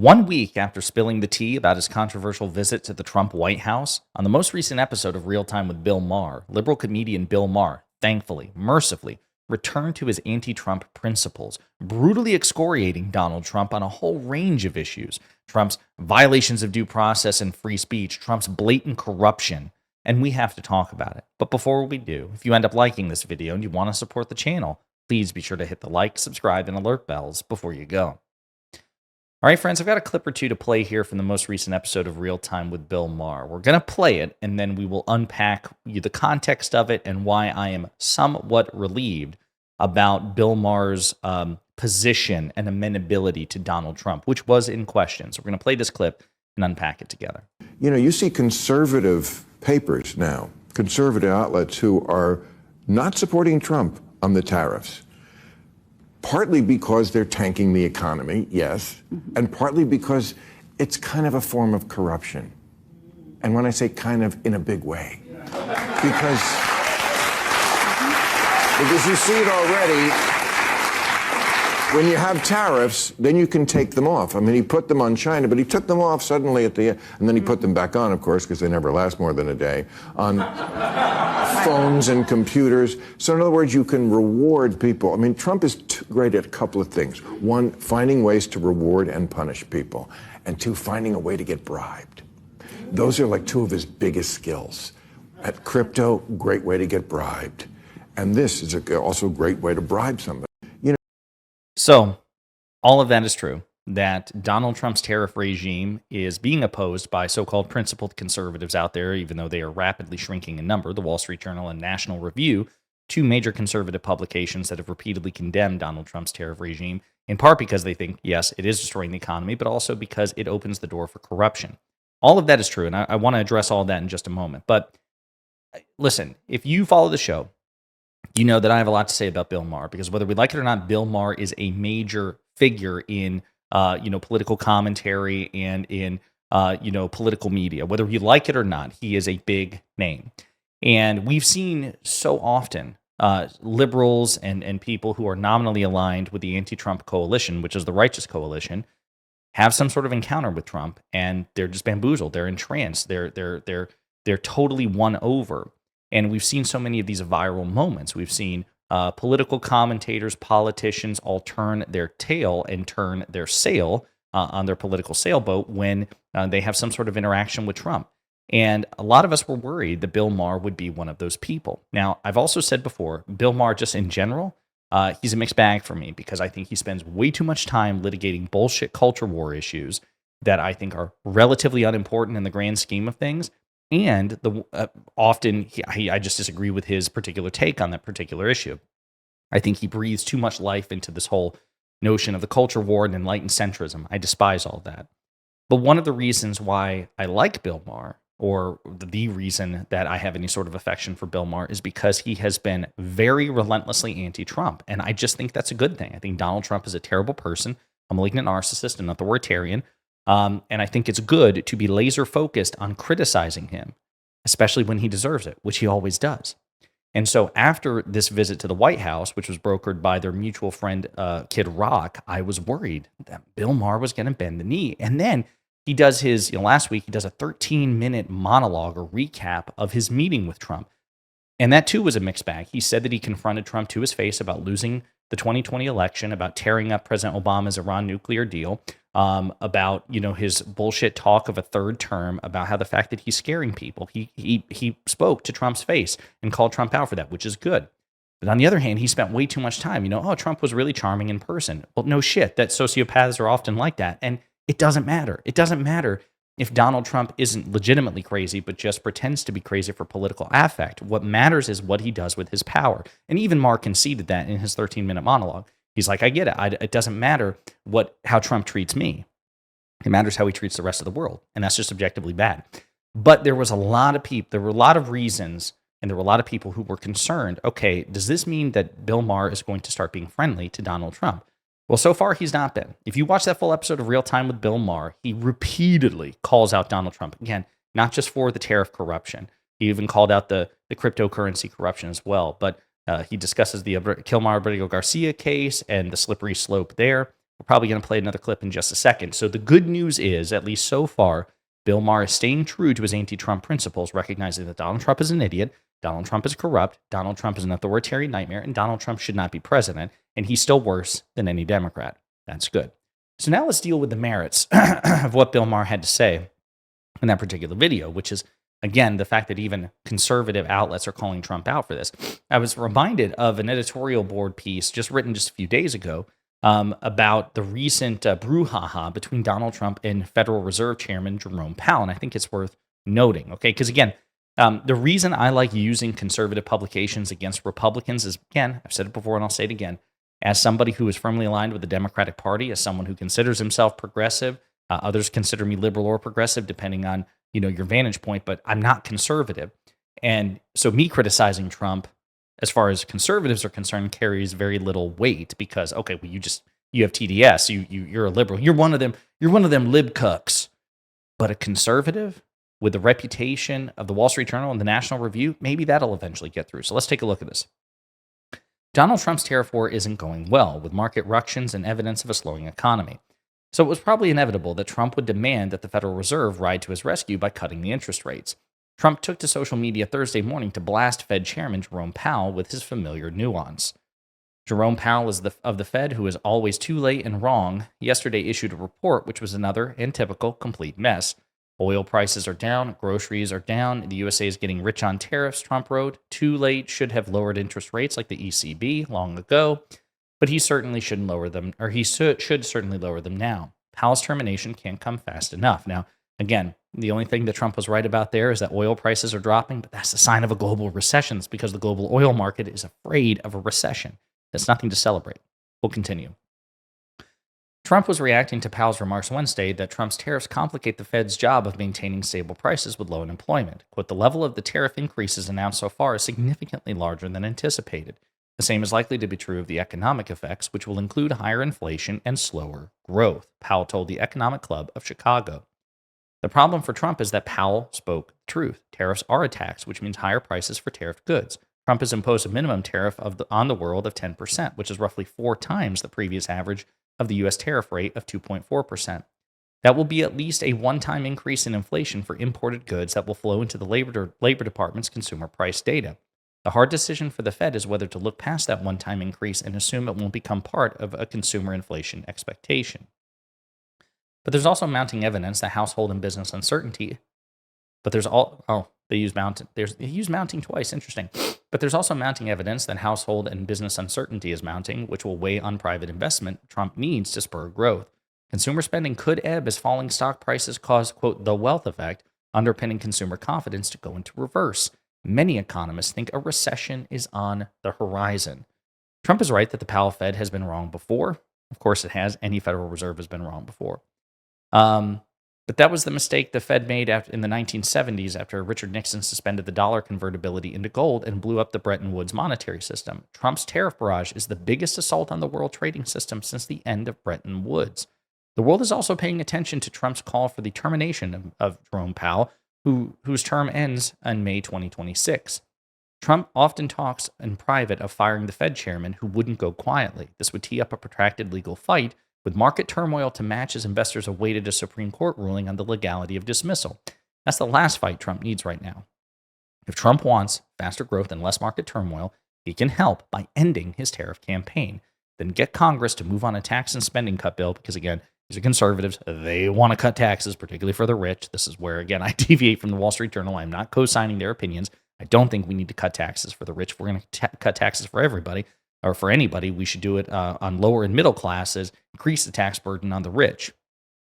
1 week after spilling the tea about his controversial visit to the Trump White House, on the most recent episode of Real Time with Bill Maher, liberal comedian Bill Maher, thankfully, mercifully, returned to his anti-Trump principles, brutally excoriating Donald Trump on a whole range of issues. Trump's violations of due process and free speech, Trump's blatant corruption, and we have to talk about it. But before we do, if you end up liking this video and you want to support the channel, please be sure to hit the like, subscribe, and alert bells before you go. All right, friends, I've got a clip or two to play here from the most recent episode of Real Time with Bill Maher. We're going to play it, and then we will unpack the context of it and why I am somewhat relieved about Bill Maher's position and amenability to Donald Trump, which was in question. So we're going to play this clip and unpack it together. You know, you see conservative papers now, conservative outlets who are not supporting Trump on the tariffs. Partly because they're tanking the economy, yes, and partly because it's kind of a form of corruption. And when I say kind of, in a big way. Because you see it already. When you have tariffs, then you can take them off. I mean, he put them on China, but he took them off suddenly at the end, and then he put them back on, of course, because they never last more than a day, on phones and computers. So in other words, you can reward people. I mean, Trump is great at a couple of things. One, finding ways to reward and punish people. And two, finding a way to get bribed. Those are like two of his biggest skills. At crypto, great way to get bribed. And this is also a great way to bribe somebody. So, all of that is true, that Donald Trump's tariff regime is being opposed by so-called principled conservatives out there, even though they are rapidly shrinking in number. The Wall Street Journal and National Review, two major conservative publications that have repeatedly condemned Donald Trump's tariff regime, in part because they think, yes, it is destroying the economy, but also because it opens the door for corruption. All of that is true, and I want to address all of that in just a moment. But listen, if you follow the show, you know that I have a lot to say about Bill Maher, because whether we like it or not, Bill Maher is a major figure in, political commentary and in, political media. Whether you like it or not, he is a big name. And we've seen so often liberals and people who are nominally aligned with the anti-Trump coalition, which is the righteous coalition, have some sort of encounter with Trump, and they're just bamboozled. They're entranced. They're totally won over. And we've seen so many of these viral moments. We've seen political commentators, politicians all turn their tail and turn their sail on their political sailboat when they have some sort of interaction with Trump. And a lot of us were worried that Bill Maher would be one of those people. Now, I've also said before, Bill Maher, just in general, he's a mixed bag for me, because I think he spends way too much time litigating bullshit culture war issues that I think are relatively unimportant in the grand scheme of things. And often I just disagree with his particular take on that particular issue. I think he breathes too much life into this whole notion of the culture war and enlightened centrism. I despise all that. But one of the reasons why I like Bill Maher, or the reason that I have any sort of affection for Bill Maher, is because he has been very relentlessly anti-Trump. And I just think that's a good thing. I think Donald Trump is a terrible person, a malignant narcissist, an authoritarian. And I think it's good to be laser focused on criticizing him, especially when he deserves it, which he always does. And so after this visit to the White House, which was brokered by their mutual friend, Kid Rock, I was worried that Bill Maher was going to bend the knee. And then he does his, last week, he does a 13-minute monologue or recap of his meeting with Trump. And that too was a mixed bag. He said that he confronted Trump to his face about losing the 2020 election, about tearing up President Obama's Iran nuclear deal, about his bullshit talk of a third term, about how the fact that he's scaring people. He spoke to Trump's face and called Trump out for that, which is good. But on the other hand, he spent way too much time. Trump was really charming in person. Well, no shit. That sociopaths are often like that, and it doesn't matter. It doesn't matter if Donald Trump isn't legitimately crazy, but just pretends to be crazy for political affect. What matters is what he does with his power. And even Mark conceded that in his 13-minute monologue. He's like, I get it. It doesn't matter how Trump treats me. It matters how he treats the rest of the world. And that's just objectively bad. But there was a lot of people, there were a lot of reasons, and there were a lot of people who were concerned, okay, does this mean that Bill Maher is going to start being friendly to Donald Trump? Well, so far, he's not been. If you watch that full episode of Real Time with Bill Maher, he repeatedly calls out Donald Trump. Again, not just for the tariff corruption. He even called out the cryptocurrency corruption as well. But he discusses the Kilmar Abrego Garcia case and the slippery slope there. We're probably going to play another clip in just a second. So the good news is, at least so far, Bill Maher is staying true to his anti-Trump principles, recognizing that Donald Trump is an idiot, Donald Trump is corrupt, Donald Trump is an authoritarian nightmare, and Donald Trump should not be president, and he's still worse than any Democrat. That's good. So now let's deal with the merits of what Bill Maher had to say in that particular video, which is, again, the fact that even conservative outlets are calling Trump out for this. I was reminded of an editorial board piece just written just a few days ago about the recent brouhaha between Donald Trump and Federal Reserve Chairman Jerome Powell. And I think it's worth noting, okay? Because again, the reason I like using conservative publications against Republicans is, again, I've said it before and I'll say it again, as somebody who is firmly aligned with the Democratic Party, as someone who considers himself progressive, others consider me liberal or progressive, depending on your vantage point, but I'm not conservative. And so me criticizing Trump, as far as conservatives are concerned, carries very little weight because, okay, well, you have TDS, you're a liberal, you're one of them lib cucks. But a conservative with the reputation of the Wall Street Journal and the National Review, maybe that'll eventually get through. So let's take a look at this. Donald Trump's tariff war isn't going well, with market ructions and evidence of a slowing economy. So it was probably inevitable that Trump would demand that the Federal Reserve ride to his rescue by cutting the interest rates. Trump took to social media Thursday morning to blast Fed Chairman Jerome Powell with his familiar nuance. Jerome Powell of the Fed, who is always too late and wrong, yesterday issued a report which was another and typical complete mess. Oil prices are down, groceries are down, the USA is getting rich on tariffs, Trump wrote. Too late, should have lowered interest rates like the ECB long ago, but he certainly shouldn't lower them, or he should certainly lower them now. Powell's termination can't come fast enough. Now, again, the only thing that Trump was right about there is that oil prices are dropping, but that's a sign of a global recession. It's because the global oil market is afraid of a recession. That's nothing to celebrate. We'll continue. Trump was reacting to Powell's remarks Wednesday that Trump's tariffs complicate the Fed's job of maintaining stable prices with low unemployment. Quote, the level of the tariff increases announced so far is significantly larger than anticipated. The same is likely to be true of the economic effects, which will include higher inflation and slower growth, Powell told the Economic Club of Chicago. The problem for Trump is that Powell spoke the truth. Tariffs are a tax, which means higher prices for tariffed goods. Trump has imposed a minimum tariff on the world of 10%, which is roughly 4 times the previous average of the U.S. tariff rate of 2.4%. That will be at least a one-time increase in inflation for imported goods that will flow into the Labor Department's consumer price data. The hard decision for the Fed is whether to look past that one-time increase and assume it won't become part of a consumer inflation expectation. But there's also mounting evidence that household and business uncertainty. They use mounting twice. Interesting. But there's also mounting evidence that household and business uncertainty is mounting, which will weigh on private investment Trump needs to spur growth. Consumer spending could ebb as falling stock prices cause, quote, the wealth effect, underpinning consumer confidence to go into reverse. Many economists think a recession is on the horizon. Trump is right that the Powell Fed has been wrong before. Of course it has. Any Federal Reserve has been wrong before. But that was the mistake the Fed made in the 1970s after Richard Nixon suspended the dollar convertibility into gold and blew up the Bretton Woods monetary system. Trump's tariff barrage is the biggest assault on the world trading system since the end of Bretton Woods. The world is also paying attention to Trump's call for the termination of Jerome Powell, whose term ends in May 2026. Trump often talks in private of firing the Fed chairman who wouldn't go quietly. This would tee up a protracted legal fight with market turmoil to match as investors awaited a Supreme Court ruling on the legality of dismissal. That's the last fight Trump needs right now. If Trump wants faster growth and less market turmoil, he can help by ending his tariff campaign. Then get Congress to move on a tax and spending cut bill because, again, these are conservatives. They want to cut taxes, particularly for the rich. This is where, again, I deviate from the Wall Street Journal. I'm not co-signing their opinions. I don't think we need to cut taxes for the rich. If we're going to cut taxes for everybody, or for anybody, we should do it on lower and middle classes, increase the tax burden on the rich.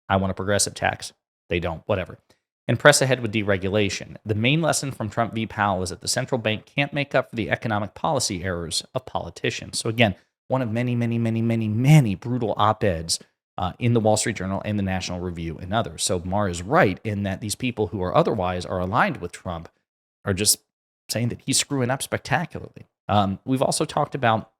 I want a progressive tax. They don't, whatever. And press ahead with deregulation. The main lesson from Trump v. Powell is that the central bank can't make up for the economic policy errors of politicians. So again, one of many brutal op-eds in the Wall Street Journal and the National Review and others. So Maher is right in that these people who are otherwise are aligned with Trump are just saying that he's screwing up spectacularly. We've also talked about,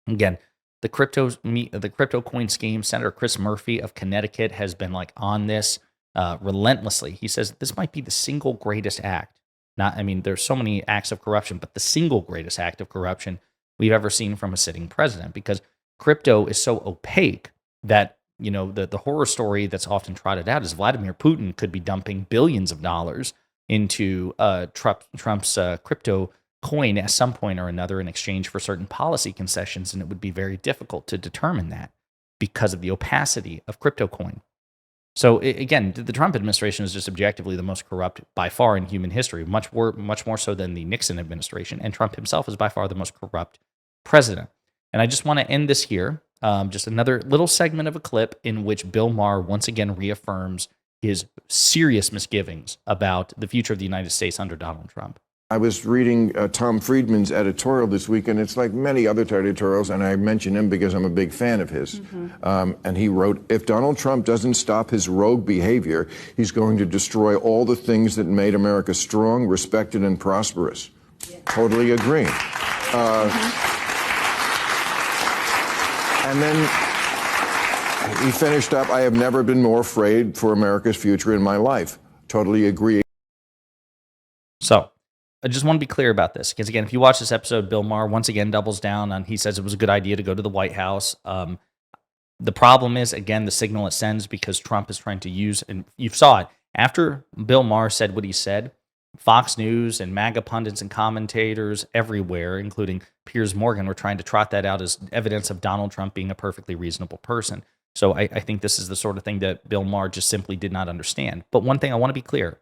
again, the crypto coin scheme. Senator Chris Murphy of Connecticut has been on this relentlessly. He says this might be the single greatest act. There's so many acts of corruption, but the single greatest act of corruption we've ever seen from a sitting president, because crypto is so opaque that, the horror story that's often trotted out is Vladimir Putin could be dumping billions of dollars into Trump's crypto coin at some point or another in exchange for certain policy concessions, and it would be very difficult to determine that because of the opacity of crypto coin. So again, the Trump administration is just objectively the most corrupt by far in human history, much more so than the Nixon administration. And Trump himself is by far the most corrupt president. And I just want to end this here. Just another little segment of a clip in which Bill Maher once again reaffirms his serious misgivings about the future of the United States under Donald Trump. I was reading Tom Friedman's editorial this week, and it's like many other editorials, and I mention him because I'm a big fan of his. And he wrote, if Donald Trump doesn't stop his rogue behavior, he's going to destroy all the things that made America strong, respected, and prosperous. Yeah. Totally agree. And then he finished up, I have never been more afraid for America's future in my life. Totally agree. So, I just want to be clear about this because, again, if you watch this episode, Bill Maher once again doubles down on he says it was a good idea to go to the White House. The problem is, again, the signal it sends because Trump is trying to use, and you saw it, after Bill Maher said what he said, Fox News and MAGA pundits and commentators everywhere, including Piers Morgan, were trying to trot that out as evidence of Donald Trump being a perfectly reasonable person. So I think this is the sort of thing that Bill Maher just simply did not understand. But one thing I want to be clear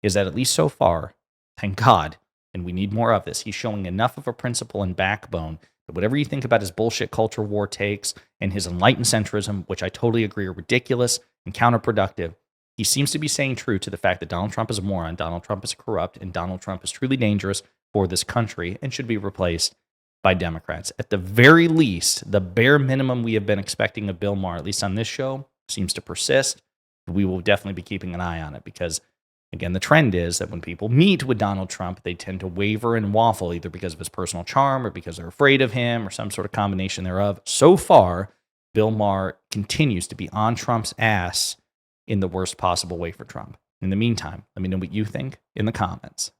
is that at least so far, thank God, and we need more of this, he's showing enough of a principle and backbone that whatever you think about his bullshit culture war takes and his enlightened centrism, which I totally agree are ridiculous and counterproductive, he seems to be staying true to the fact that Donald Trump is a moron, Donald Trump is corrupt, and Donald Trump is truly dangerous for this country and should be replaced by Democrats. At the very least, the bare minimum we have been expecting of Bill Maher, at least on this show, seems to persist. We will definitely be keeping an eye on it because, again, the trend is that when people meet with Donald Trump, they tend to waver and waffle, either because of his personal charm or because they're afraid of him or some sort of combination thereof. So far, Bill Maher continues to be on Trump's ass in the worst possible way for Trump. In the meantime, let me know what you think in the comments.